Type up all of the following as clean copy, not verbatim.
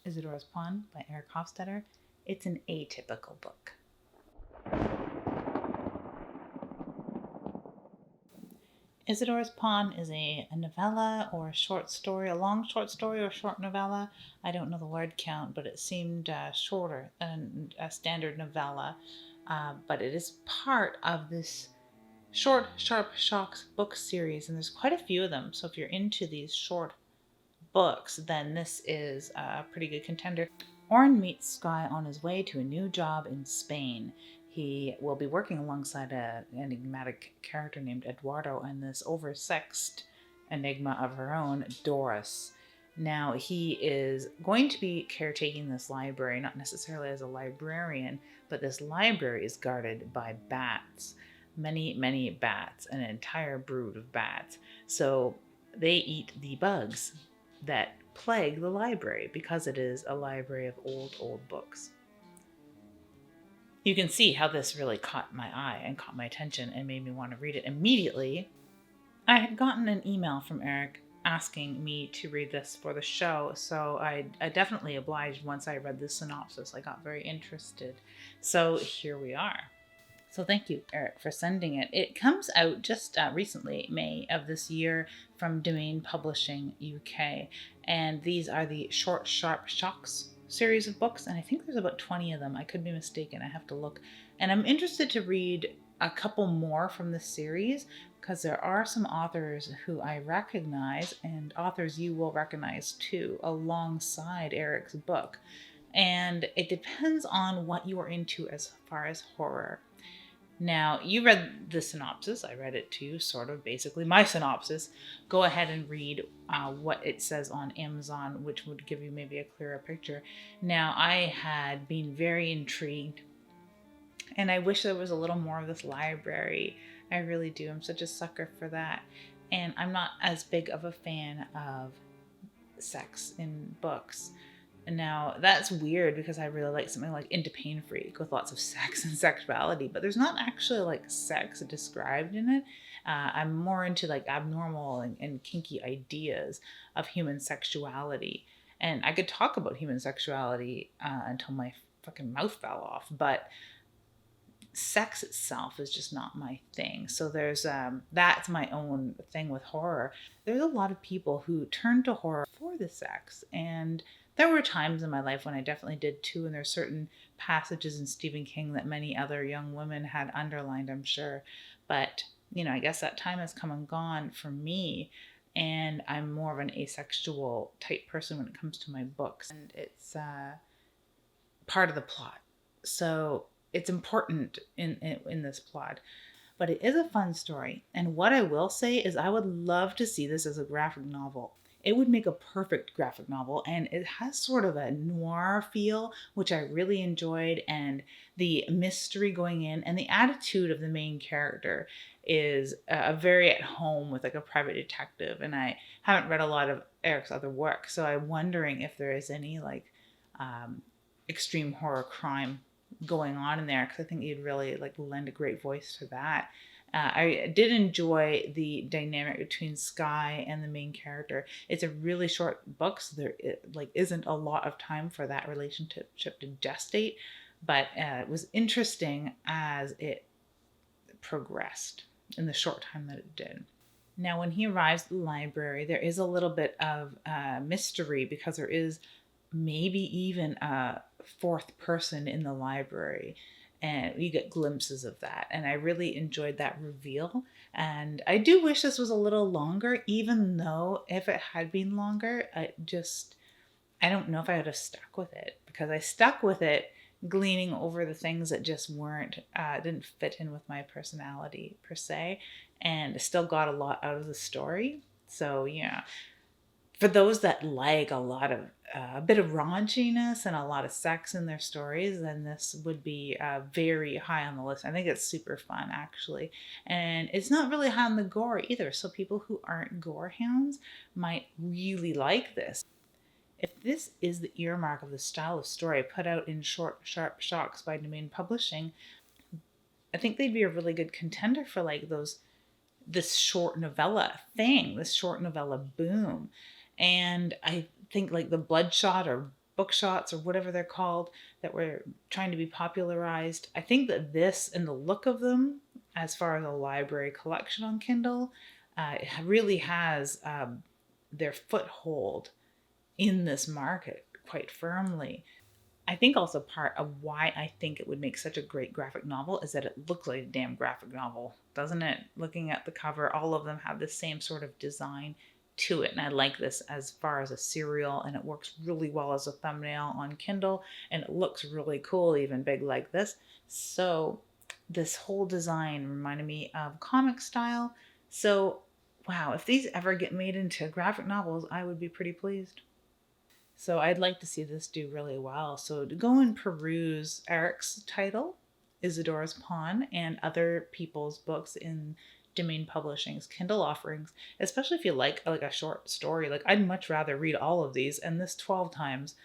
Isadora's Pawn by Eric Hofstadter. It's an atypical book. Isadora's Pawn is a novella or a short story, a long short story or short novella. I don't know the word count, but it seemed shorter than a standard novella. But it is part of this short, sharp shocks book series, and there's quite a few of them. So if you're into these short books, then this is a pretty good contender. Oren meets Sky on his way to a new job in Spain. He will be working alongside an enigmatic character named Eduardo and this oversexed enigma of her own, Doris. Now, he is going to be caretaking this library, not necessarily as a librarian, but this library is guarded by bats. Many, many bats, an entire brood of bats. So they eat the bugs that plague the library because it is a library of old books. You can see how this really caught my eye and caught my attention and made me want to read it immediately. I had gotten an email from Eric asking me to read this for the show, so I definitely obliged once I read the synopsis. I got very interested. So here we are. So thank you, Eric, for sending it. It comes out just recently, May of this year, from Domain Publishing UK. And these are the Short, Sharp Shocks series of books. And I think there's about 20 of them. I could be mistaken. I have to look. And I'm interested to read a couple more from this series because there are some authors who I recognize and authors you will recognize too alongside Eric's book. And it depends on what you are into as far as horror. Now, you read the synopsis. I read it too, sort of basically my synopsis. Go ahead and read what it says on Amazon, which would give you maybe a clearer picture. Now, I had been very intrigued, and I wish there was a little more of this library. I really do. I'm such a sucker for that. And I'm not as big of a fan of sex in books. Now, that's weird because I really like something like Into Pain Freak with lots of sex and sexuality, but there's not actually like sex described in it. I'm more into like abnormal and kinky ideas of human sexuality. And I could talk about human sexuality until my fucking mouth fell off, but sex itself is just not my thing. So there's that's my own thing with horror. There's a lot of people who turn to horror for the sex, and there were times in my life when I definitely did too, and there's certain passages in Stephen King that many other young women had underlined, I'm sure. But, I guess that time has come and gone for me, and I'm more of an asexual type person when it comes to my books. And it's part of the plot. So it's important in this plot. But it is a fun story. And what I will say is I would love to see this as a graphic novel. It would make a perfect graphic novel, and it has sort of a noir feel, which I really enjoyed, and the mystery going in and the attitude of the main character is very at home with like a private detective. And I haven't read a lot of Eric's other work, so I'm wondering if there is any like extreme horror crime going on in there, because I think you'd really like lend a great voice to that. I did enjoy the dynamic between Sky and the main character. It's a really short book, so there isn't a lot of time for that relationship to gestate, but it was interesting as it progressed in the short time that it did. Now, when he arrives at the library, there is a little bit of mystery because there is maybe even a fourth person in the library, and you get glimpses of that, and I really enjoyed that reveal. And I do wish this was a little longer, even though if it had been longer, I don't know if I would have stuck with it, because I stuck with it gleaning over the things that just didn't fit in with my personality per se, and still got a lot out of the story. So yeah, for those that like a bit of raunchiness and a lot of sex in their stories, then this would be very high on the list. I think it's super fun, actually. And it's not really high on the gore either. So people who aren't gore hounds might really like this. If this is the earmark of the style of story put out in Short, Sharp Shocks by Domain Publishing, I think they'd be a really good contender for like this short novella thing, this short novella boom. And I think like the Bloodshot or bookshots or whatever they're called that were trying to be popularized. I think that this and the look of them, as far as a library collection on Kindle, really has their foothold in this market quite firmly. I think also part of why I think it would make such a great graphic novel is that it looks like a damn graphic novel, doesn't it? Looking at the cover, all of them have the same sort of design to it. And I like this as far as a serial, and it works really well as a thumbnail on Kindle, and it looks really cool, even big like this. So this whole design reminded me of comic style. So wow, if these ever get made into graphic novels, I would be pretty pleased. So I'd like to see this do really well. So to go and peruse Eric's title, Isadora's Pawn, and other people's books in Domain Publishing's Kindle offerings, especially if you like a short story. Like I'd much rather read all of these and this 12 times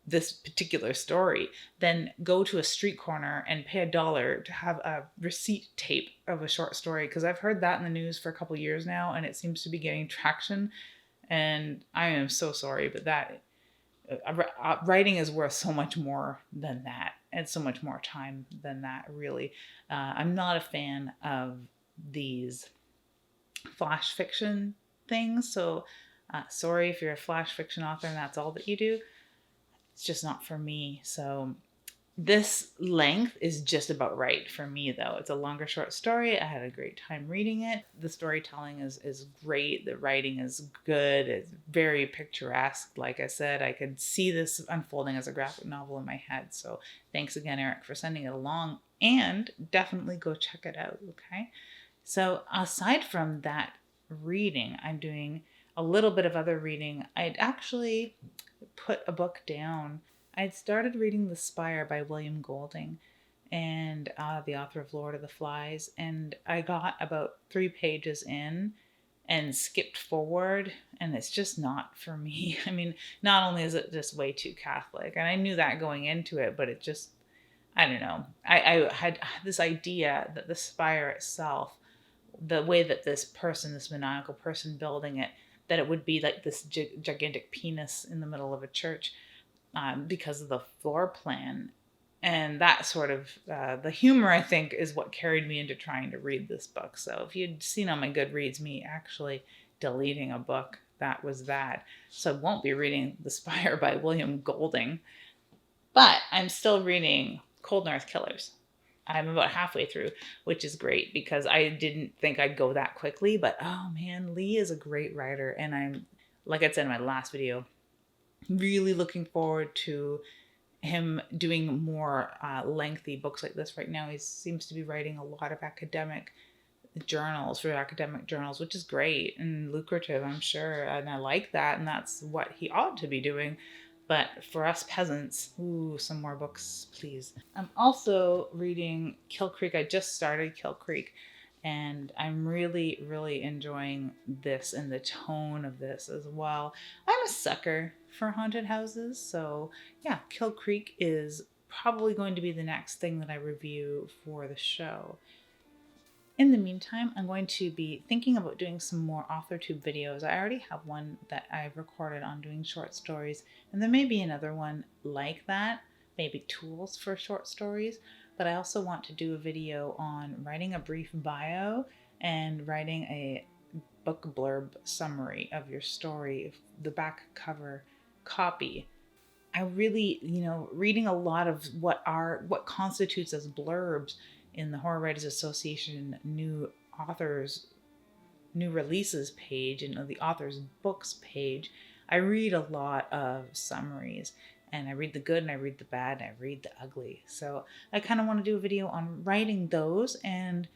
this particular story than go to a street corner and pay $1 to have a receipt tape of a short story, because I've heard that in the news for a couple years now and it seems to be getting traction. And I am so sorry, but that writing is worth so much more than that, and so much more time than that, really. I'm not a fan of these flash fiction things, so sorry if you're a flash fiction author and that's all that you do. It's just not for me. So this length is just about right for me, though. It's a longer short story. I had a great time reading it. The storytelling is great. The writing is good. It's very picturesque. Like I said, I could see this unfolding as a graphic novel in my head. So thanks again, Eric, for sending it along, and definitely go check it out. Okay. So aside from that reading, I'm doing a little bit of other reading. I'd actually put a book down. I'd started reading The Spire by William Golding, and the author of Lord of the Flies, and I got about 3 pages in and skipped forward, and it's just not for me. I mean, not only is it just way too Catholic, and I knew that going into it, but it just, I don't know. I had this idea that The Spire itself, the way that this person, this maniacal person building it, that it would be like this gigantic penis in the middle of a church. Because of the floor plan. And that sort of, the humor, I think, is what carried me into trying to read this book. So if you'd seen on my Goodreads me actually deleting a book, that was that. So I won't be reading The Spire by William Golding, but I'm still reading Cold North Killers. I'm about halfway through, which is great because I didn't think I'd go that quickly. But oh man, Lee is a great writer. And I'm, like I said in my last video, really looking forward to him doing more lengthy books like this. Right now he seems to be writing a lot of academic journals for academic journals, which is great and lucrative, I'm sure, and I like that, and that's what he ought to be doing. But for us peasants, ooh, some more books, please. I'm also reading Kill Creek. I just started Kill Creek, and I'm really, really enjoying this and the tone of this as well. I'm a sucker for haunted houses, so yeah, Kill Creek is probably going to be the next thing that I review for the show. In the meantime, I'm going to be thinking about doing some more AuthorTube videos. I already have one that I've recorded on doing short stories, and there may be another one like that, maybe tools for short stories, but I also want to do a video on writing a brief bio and writing a book blurb summary of your story, the back cover copy. I really, reading a lot of what constitutes as blurbs in the Horror Writers Association new releases page and the author's books page, I read a lot of summaries, and I read the good and I read the bad and I read the ugly. So I kind of want to do a video on writing those and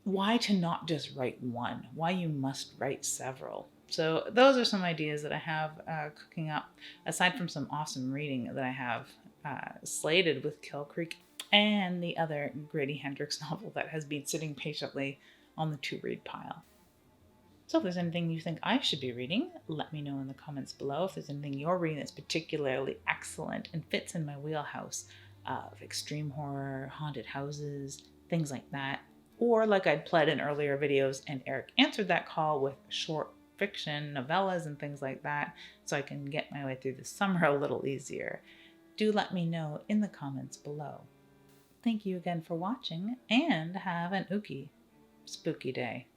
why to not just write one, why you must write several. So those are some ideas that I have cooking up, aside from some awesome reading that I have slated with Kill Creek and the other Grady Hendrix novel that has been sitting patiently on the to-read pile. So if there's anything you think I should be reading, let me know in the comments below. If there's anything you're reading that's particularly excellent and fits in my wheelhouse of extreme horror, haunted houses, things like that. Or like I'd pled in earlier videos and Eric answered that call with short fiction, novellas, and things like that, so I can get my way through the summer a little easier. Do let me know in the comments below. Thank you again for watching, and have an ooky spooky day.